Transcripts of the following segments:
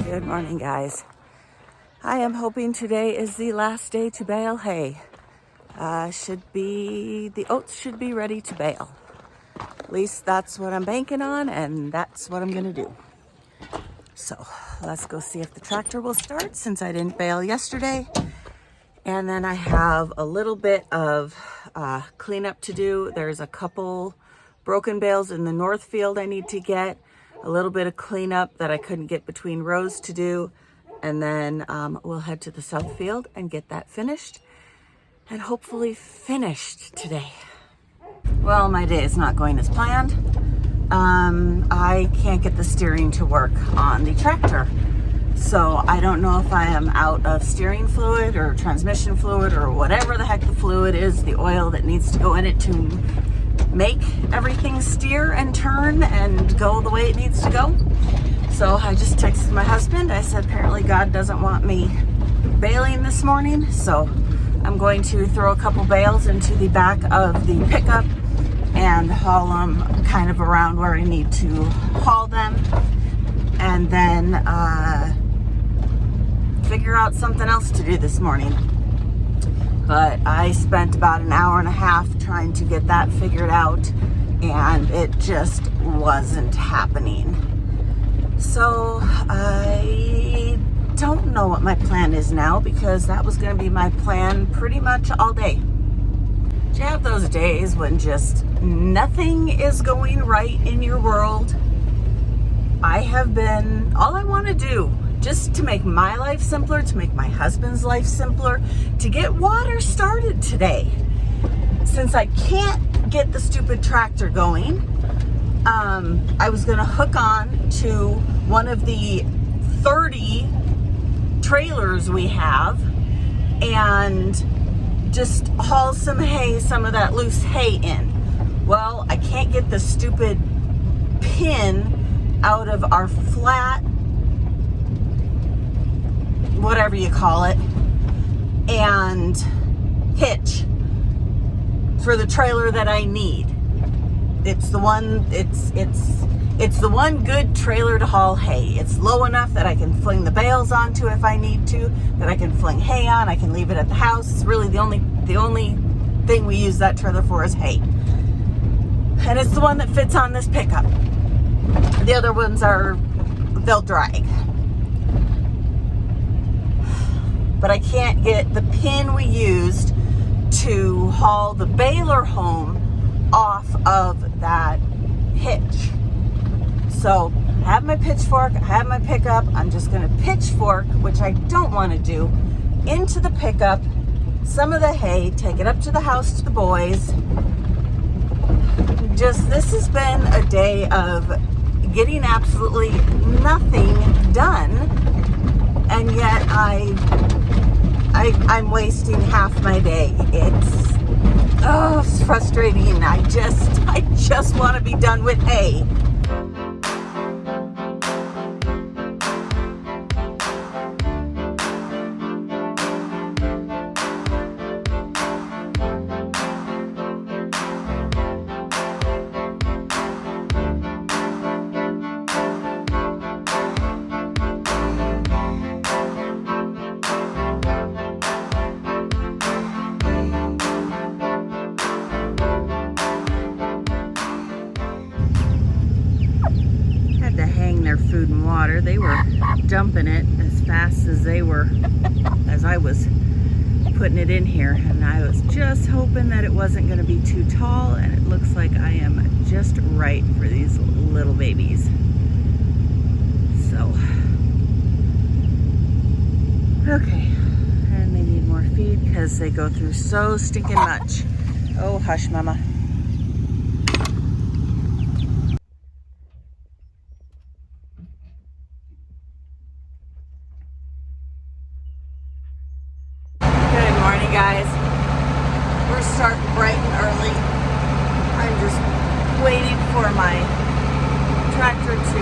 Good morning, guys. I am hoping today is the last day to bale hay. The oats should be ready to bale. At least that's what I'm banking on, and that's what I'm gonna do. So let's go see if the tractor will start since I didn't bale yesterday. And then I have a little bit of cleanup to do. There's a couple broken bales in the north field I need to get. A little bit of cleanup that I couldn't get between rows to do. And then we'll head to the south field and get that finished. And hopefully finished today. Well, my day is not going as planned. I can't get the steering to work on the tractor. So I don't know if I am out of steering fluid or transmission fluid or whatever the heck the fluid is, the oil that needs to go in it to make everything steer and turn and go the way it needs to go. So I just texted my husband. I said, apparently God doesn't want me baling this morning. So I'm going to throw a couple bales into the back of the pickup and haul them kind of around where I need to haul them. And then figure out something else to do this morning. But I spent about an hour and a half trying to get that figured out, and it just wasn't happening. So I don't know what my plan is now, because that was going to be my plan pretty much all day. Do you have those days when just nothing is going right in your world? I have been, all I want to do, just to make my life simpler, to make my husband's life simpler, to get water started today. Since I can't get the stupid tractor going, I was gonna hook on to one of the 30 trailers we have and just haul some hay, some of that loose hay in. Well, I can't get the stupid pin out of our flat, whatever you call it, and hitch for the trailer that I need. It's the one, it's the one good trailer to haul hay. It's low enough that I can fling the bales onto if I need to, that I can fling hay on. I can leave it at the house. It's really the only thing we use that trailer for is hay. And it's the one that fits on this pickup. The other ones they'll drag. But I can't get the pin we used to haul the baler home off of that hitch. So I have my pitchfork, I have my pickup. I'm just going to pitchfork, which I don't want to do, into the pickup, some of the hay, take it up to the house to the boys. This has been a day of getting absolutely nothing done, and yet I'm wasting half my day. It's frustrating. I just want to be done with hay. Their food and water. They were dumping it as fast as I was putting it in here, and I was just hoping that it wasn't going to be too tall, and it looks like I am just right for these little babies. So okay, and they need more feed because they go through so stinking much. Oh, hush, mama. Guys, we're starting bright and early. I'm just waiting for my tractor to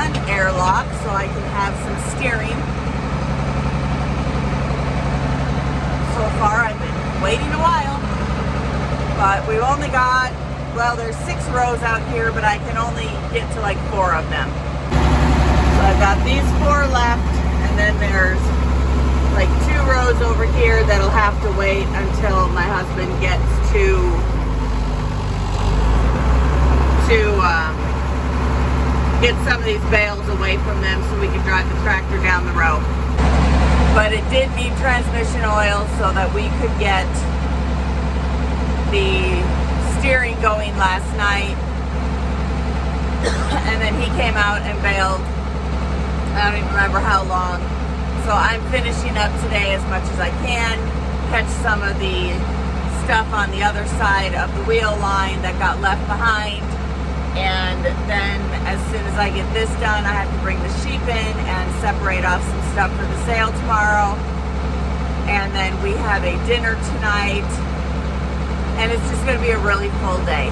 un-airlock so I can have some steering. So far I've been waiting a while, but we've only got, well, there's 6 rows out here, but I can only get to like 4 of them. I've got these 4 left, and then there's like 2 rows over here that'll have to wait until my husband gets to get some of these bales away from them so we can drive the tractor down the road. But it did need transmission oil so that we could get the steering going last night. And then he came out and baled. I don't even remember how long. So I'm finishing up today as much as I can, catch some of the stuff on the other side of the wheel line that got left behind. And then as soon as I get this done, I have to bring the sheep in and separate off some stuff for the sale tomorrow. And then we have a dinner tonight. And it's just going to be a really full day.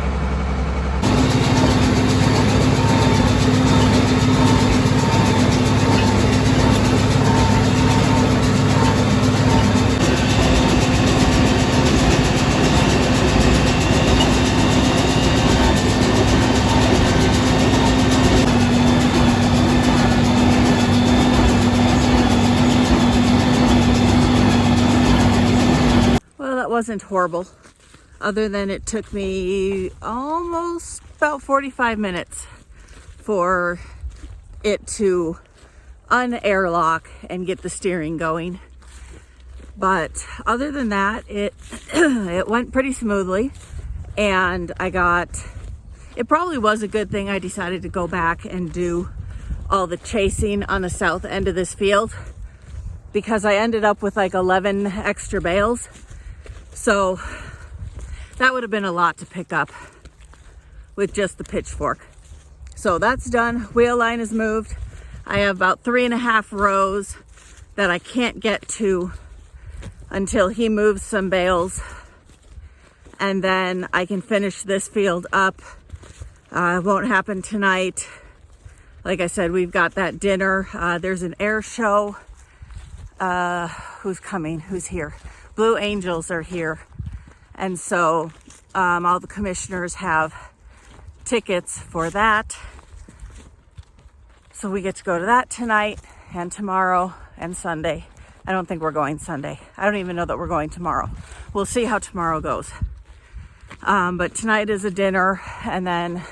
Wasn't horrible, other than it took me almost about 45 minutes for it to un-airlock and get the steering going. But other than that, it it went pretty smoothly, and it probably was a good thing I decided to go back and do all the chasing on the south end of this field, because I ended up with like 11 extra bales. So that would have been a lot to pick up with just the pitchfork. So that's done. Wheel line is moved. I have about 3.5 rows that I can't get to until he moves some bales. And then I can finish this field up. It won't happen tonight. Like I said, we've got that dinner. There's an air show. Who's coming? Who's here? Blue Angels are here, and so all the commissioners have tickets for that, so we get to go to that tonight and tomorrow and Sunday. I don't think we're going Sunday. I don't even know that we're going tomorrow. We'll see how tomorrow goes. But tonight is a dinner, and then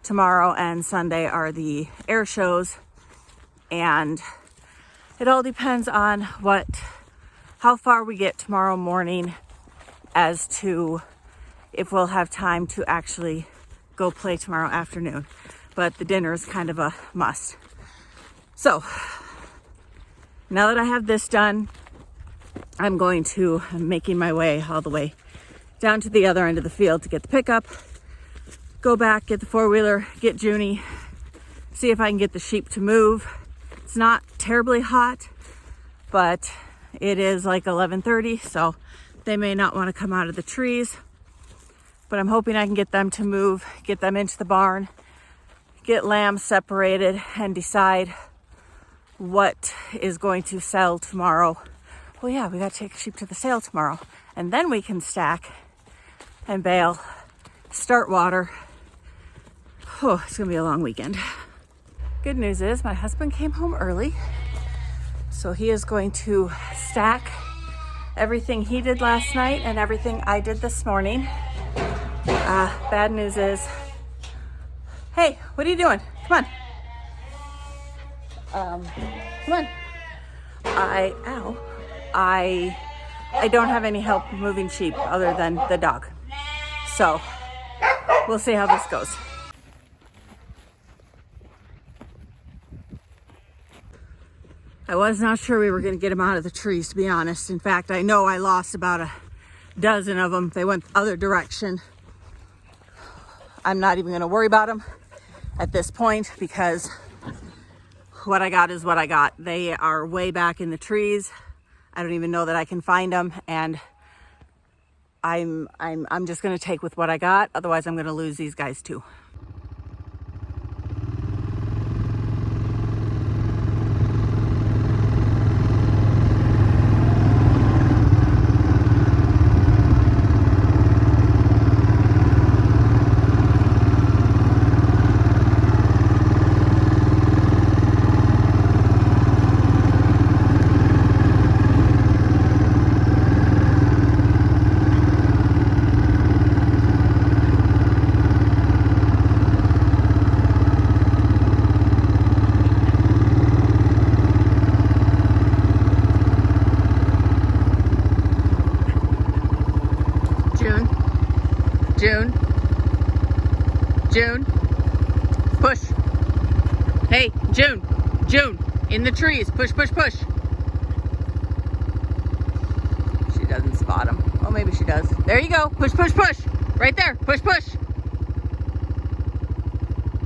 tomorrow and Sunday are the air shows, and it all depends on how far we get tomorrow morning as to if we'll have time to actually go play tomorrow afternoon. But the dinner is kind of a must. So now that I have this done, I'm making my way all the way down to the other end of the field to get the pickup, go back, get the 4-wheeler, get Junie, see if I can get the sheep to move. It's not terribly hot, but it is like 11:30, so they may not want to come out of the trees. But I'm hoping I can get them to move, get them into the barn, get lambs separated, and decide what is going to sell tomorrow. Well, yeah, we got to take sheep to the sale tomorrow. And then we can stack and bale, start water. Oh, it's going to be a long weekend. Good news is my husband came home early. So he is going to stack everything he did last night and everything I did this morning. Bad news is, hey, what are you doing? Come on. Come on. I don't have any help moving sheep other than the dog. So we'll see how this goes. I was not sure we were going to get them out of the trees, to be honest. In fact, I know I lost about a dozen of them. They went the other direction. I'm not even going to worry about them at this point, because what I got is what I got. They are way back in the trees. I don't even know that I can find them, and I'm just going to take with what I got. Otherwise, I'm going to lose these guys too. June, push. Hey, June, June, in the trees, push, push, push. She doesn't spot him. Oh, maybe she does. There you go, push, push, push. Right there, push, push.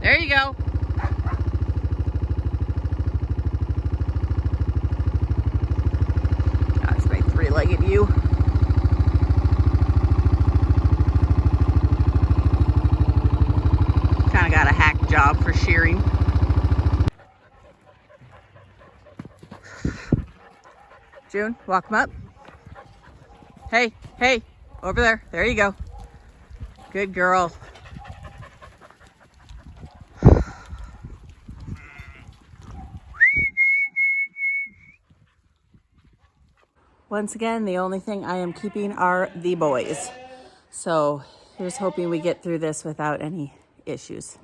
There you go. Gosh, my three-legged ewe. Kind of got a hack job for shearing. June, walk him up. Hey, hey, over there. There you go. Good girl. Once again, the only thing I am keeping are the boys. So here's hoping we get through this without any issues.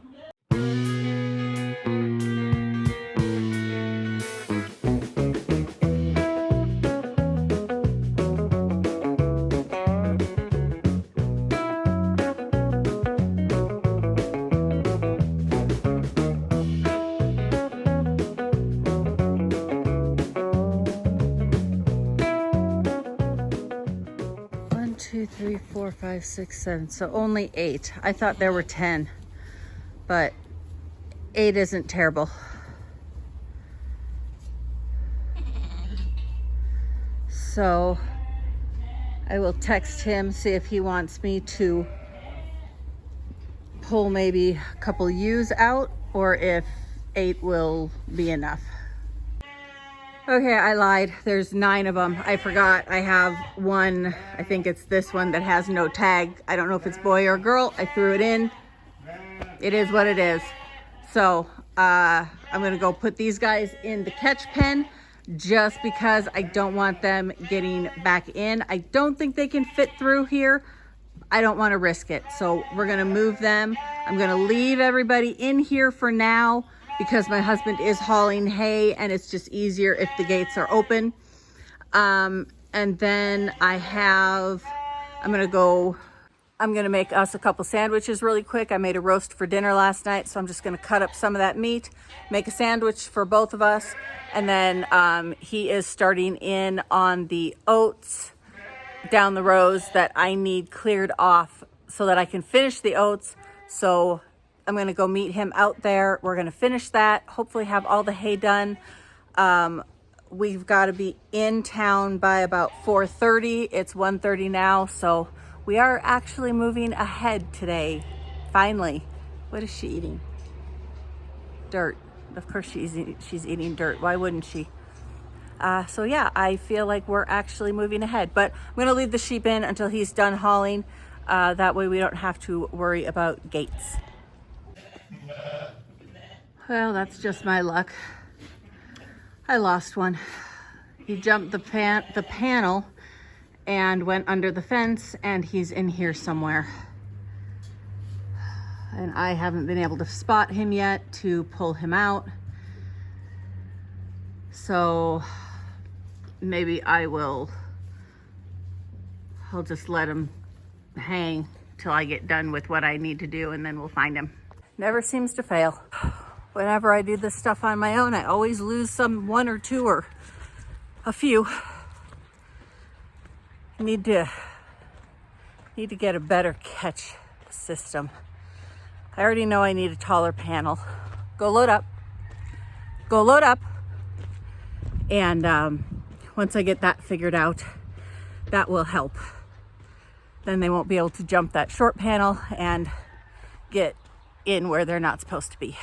Two, three, 4, 5, 6, 7. So only 8. I thought there were 10, but 8 isn't terrible. So I will text him, see if he wants me to pull maybe a couple ewes out or if 8 will be enough. Okay, I lied. There's 9 of them. I forgot. I have one, I think it's this one that has no tag. I don't know if it's boy or girl. I threw it in. It is what it is. So I'm gonna go put these guys in the catch pen just because I don't want them getting back in. I don't think they can fit through here. I don't want to risk it. So we're gonna move them. I'm gonna leave everybody in here for now, because my husband is hauling hay and it's just easier if the gates are open. And then I'm gonna make us a couple sandwiches really quick. I made a roast for dinner last night, so I'm just gonna cut up some of that meat, make a sandwich for both of us. And then he is starting in on the oats down the rows that I need cleared off so that I can finish the oats. So I'm gonna go meet him out there. We're gonna finish that, hopefully have all the hay done. We've gotta be in town by about 4:30. It's 1:30 now, so we are actually moving ahead today, finally. What is she eating? Dirt. Of course she's eating dirt. Why wouldn't she? So yeah, I feel like we're actually moving ahead, but I'm gonna leave the sheep in until he's done hauling. That way we don't have to worry about gates. Well, that's just my luck. I lost one. He jumped the panel and went under the fence, and he's in here somewhere. And I haven't been able to spot him yet to pull him out. So maybe I'll just let him hang till I get done with what I need to do, and then we'll find him. Never seems to fail. Whenever I do this stuff on my own, I always lose one or two or a few. Need to get a better catch system. I already know I need a taller panel. Go load up. Go load up. And once I get that figured out, that will help. Then they won't be able to jump that short panel and get in where they're not supposed to be.